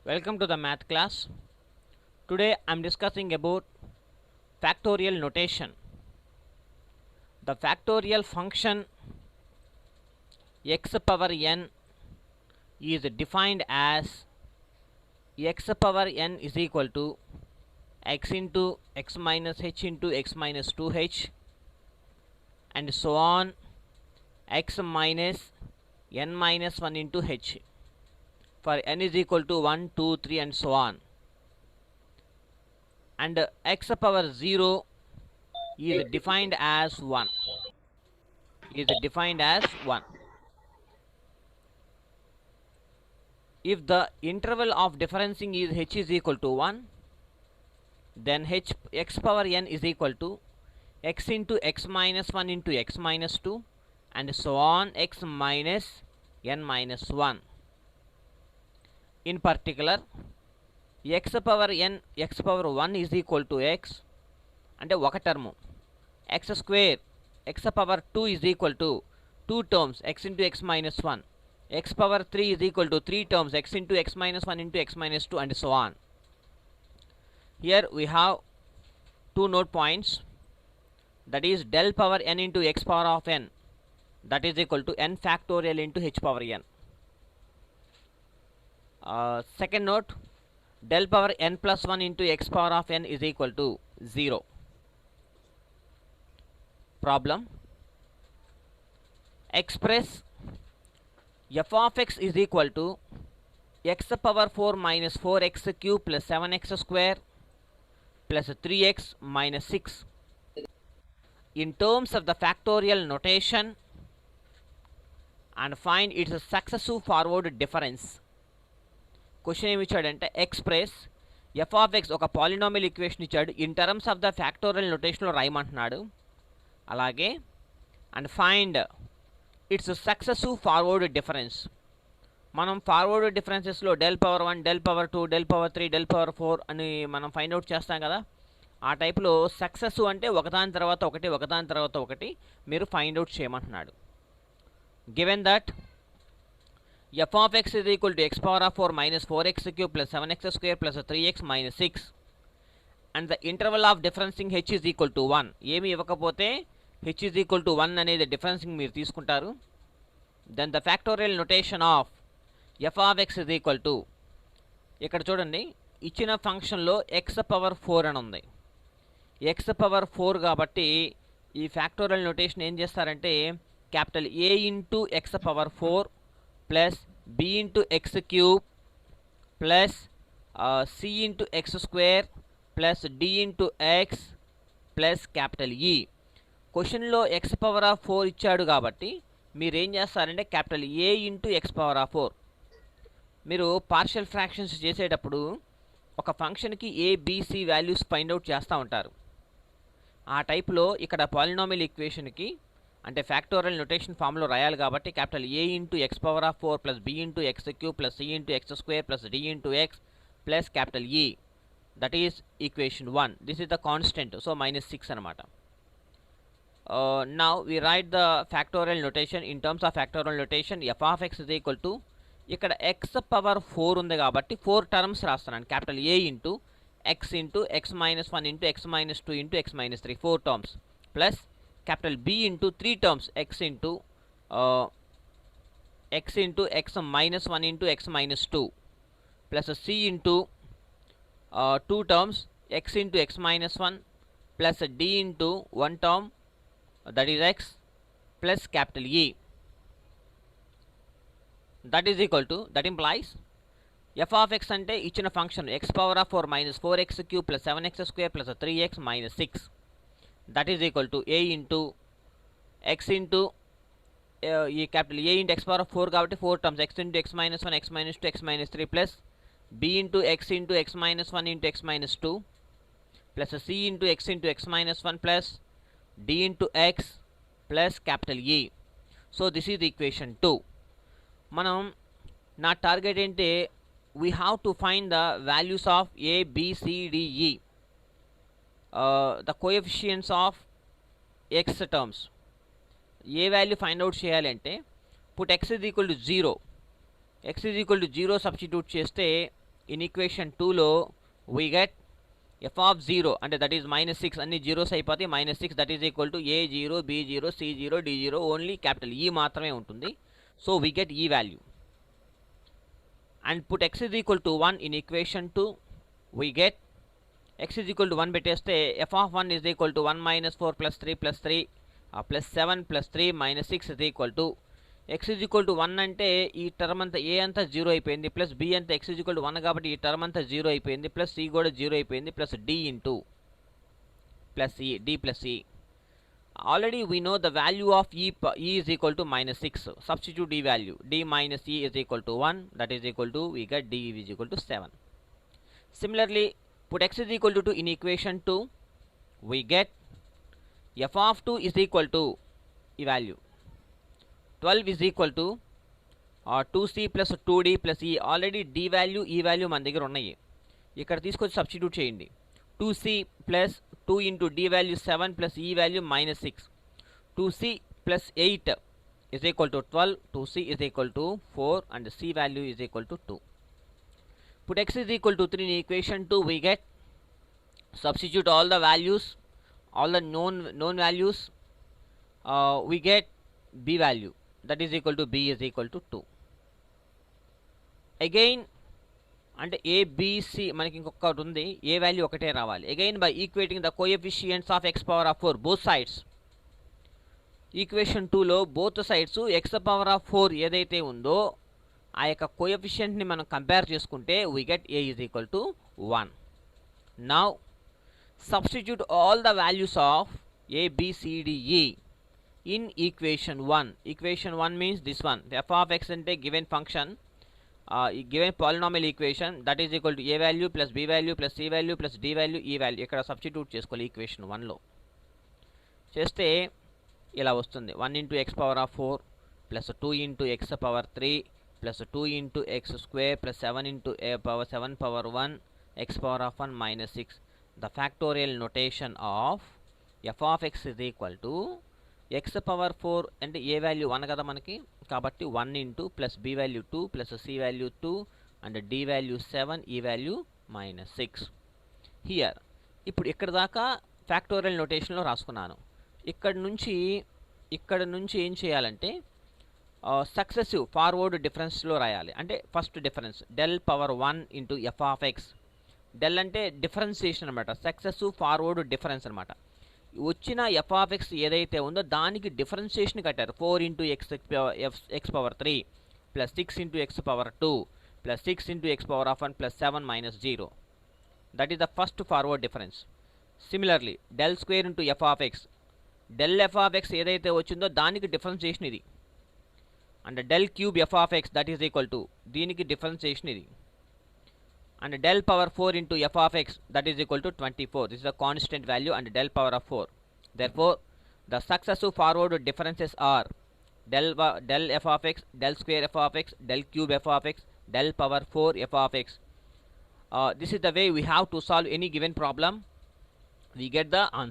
Welcome to the math class. Today I am discussing about factorial notation. The factorial function x power n is defined as x power n is equal to x into x minus h into x minus 2h and so on, x minus n minus 1 into h for n is equal to 1, 2, 3 and so on, and x power 0 is defined as 1. If the interval of differencing is h is equal to 1, then x power n is equal to x into x minus 1 into x minus 2 and so on, x minus n minus 1. In particular, x power 1 is equal to x అంటే ఒక term, x square x power 2 is equal to 2 terms x into x minus 1, x power 3 is equal to 3 terms x into x minus 1 into x minus 2 and so on. Here we have two note points, that is del power n into x power of n, that is equal to n factorial into h power n. Second note, del power n plus 1 into x power of n is equal to 0. Problem: express f of x is equal to x power 4 minus 4x cube plus 7x square plus 3x minus 6 in terms of the factorial notation and find its successive forward difference. Question ఏమి ఇచ్చాడంటే express F of X ఒక polynomial equation ఇచ్చాడు, in terms of the factorial నొటేషన్లో రాయమంటున్నాడు. అలాగే and find its successive forward difference. మనం forward డిఫరెన్సెస్లో del power 1, del power 2, del power 3, del power 4 అని మనం ఫైండ్ అవుట్ చేస్తాం కదా, ఆ టైప్లో సక్సెసివ్ అంటే ఒకదాని తర్వాత ఒకటి మీరు ఫైండ్ అవుట్ చేయమంటున్నాడు. Given that f of x is equal to x power of 4 minus 4x cube plus 7x square plus 3x minus 6 and the interval of differencing h is equal to 1. ఏమి ఇవ్వకపోతే h is equal to 1 అనేది differencing మీరు తీసుకుంటారు. Then the factorial notation of f of x is equal to, ఇక్కడ చూడండి ఇచ్చిన ఫంక్షన్లో x power 4 అని ఉంది. x పవర్ 4 కాబట్టి ఈ ఫ్యాక్టోరియల్ నొటేషన్ ఏం చేస్తారంటే capital A into x power 4 plus b into x cube plus c into x square plus d into x plus capital E. క్వశ్చన్లో x పవర్ ఆఫ్ 4 ఇచ్చాడు కాబట్టి మీరు ఏం చేస్తారంటే capital A into x power of 4. మీరు partial fractions చేసేటప్పుడు ఒక ఫంక్షన్కి ABC వాల్యూస్ ఫైండ్ అవుట్ చేస్తూ ఉంటారు. ఆ టైప్లో ఇక్కడ పాలినామియల్ ఈక్వేషన్కి అంటే ఫ్యాక్టోరియల్ నొటేషన్ ఫామ్లో రాయాలి కాబట్టి capital A into x power of 4 plus b into x cube plus c into x square plus d into x plus capital E, that is equation 1. This is the constant, so -6 అనమాట. Now we write the factorial notation. In terms of factorial notation f of x is equal to, ఇక్కడ x power 4 ఉంది కాబట్టి 4 terms రాస్తున్నాను. Capital A into x into x minus 1 into x minus 2 into x minus 3, 4 terms plus capital B into 3 terms x into x minus 1 into x minus 2 plus c into 2 terms x into x minus 1 plus d into 1 term, that is x plus capital E, that is equal to, that implies f of x ante ichina function x power of 4 minus 4x cube plus 7x square plus 3x minus 6, that is equal to A into x into ఈ capital A into x power 4 కాబట్టి 4 terms x into x minus 1, x minus 2, x minus 3 plus b into x minus 1 into x minus 2 plus c into x minus 1 plus d into x plus capital E. So this is equation 2. మనం నా target ఏంటి, we have to find the values of A, B, C, D, E, the coefficients of x terms. A value find out చేయాలంటే పుట్ x is equal to 0 substitute చేస్తే in equation 2 లో we get f of 0 అంటే that is -6 అన్ని zeros అయిపోతాయి -6 that is equal to a0 b0 c0 d0 only capital e మాత్రమే ఉంటుంది. So we get e value and put x is equal to 1 in equation 2 we get x is equal to 1 పెట్టేస్తే f of 1 is equal to 1 minus 4 plus 3 plus 3 plus 7 plus 3 minus 6 is equal to x is equal to 1 అంటే ఈ term అంతా a అంతా 0 అయిపోయింది plus b అంతా x is equal to 1 కాబట్టి ఈ term అంతా 0 అయిపోయింది ప్లస్ c కూడా 0 అయిపోయింది plus d into plus e d plus e. Already we know the value of e is equal to -6. Substitute e value d minus e is equal to 1, that is equal to we get d is equal to 7. Similarly, put x is equal to 2 in equation 2 we get f of 2 is equal to e value 12 is equal to 2c plus 2d plus e. Already d value e value మన దగ్గర ఉన్నాయి, ఇక్కడ తీసుకొచ్చి substitute చేయండి. 2c plus 2 into d value 7 plus e value -6. 2c plus 8 is equal to 12. 2c is equal to 4 and c value is equal to 2. Put x is equal to 3 in equation 2 we get, substitute all the values, all the known values, we get b value that is equal to b is equal to 2. Again అంటే ఏ BC మనకి ఇంకొకటి ఉంది, ఏ value ఒకటే రావాలి. Again by equating the coefficients of x power of 4 both sides. Equation 2లో both sides x power of 4 ఏదైతే ఉందో ఆ యొక్క కోఎఫిషియంట్ని మనం కంపేర్ చేసుకుంటే we get a is equal to 1. Now substitute all the values of a b c d e in equation 1. equation 1 means this one, f of x అంటే given function, given polynomial equation that is equal to a value plus b value plus c value plus d value e value. ఇక్కడ substitute చేసుకోవాలి equation 1లో. చేస్తే ఇలా వస్తుంది 1 into x power of 4 plus 2 into x power 3 plus 2 into x square plus 7 into a power 7 power 1 x power of 1 minus 6. The factorial notation of f of x is equal to x power 4 అంటే a value 1 కదా మనకి, కాబట్టి 1 into plus b value 2 plus c value 2 and d value 7 e value -6 here. ఇప్పుడు ఇక్కడ దాకా factorial నోటేషన్లో రాసుకున్నాను. ఇక్కడ నుంచి ఏం చేయాలంటే సక్సెసివ్ ఫార్వర్డ్ డిఫరెన్స్లో రాయాలి. అంటే first difference del power 1 into f of x. Del అంటే డిఫరెన్సియేషన్ అనమాట, సక్సెసివ్ ఫార్వర్డ్ డిఫరెన్స్ అనమాట. వచ్చిన ఎఫ్ ఆఫ్ ఎక్స్ ఏదైతే ఉందో దానికి డిఫరెన్షియేషన్ కట్టారు. 4 into x power 3 plus 6 into x power 2 plus 6 into x power of 1 plus 7 minus 0. That is the first forward difference. Similarly del square into f of x, del f of x ఏదైతే వచ్చిందో దానికి differentiation ఇది. And del cube f of x that is equal to దీనికి differentiation ఇది. And del power 4 into f of x that is equal to 24. This is a constant value and del power of 4. Therefore, the successive forward differences are del f of x, del square f of x, del cube f of x, del power 4 f of x. This is the way we have to solve any given problem. We get the answer.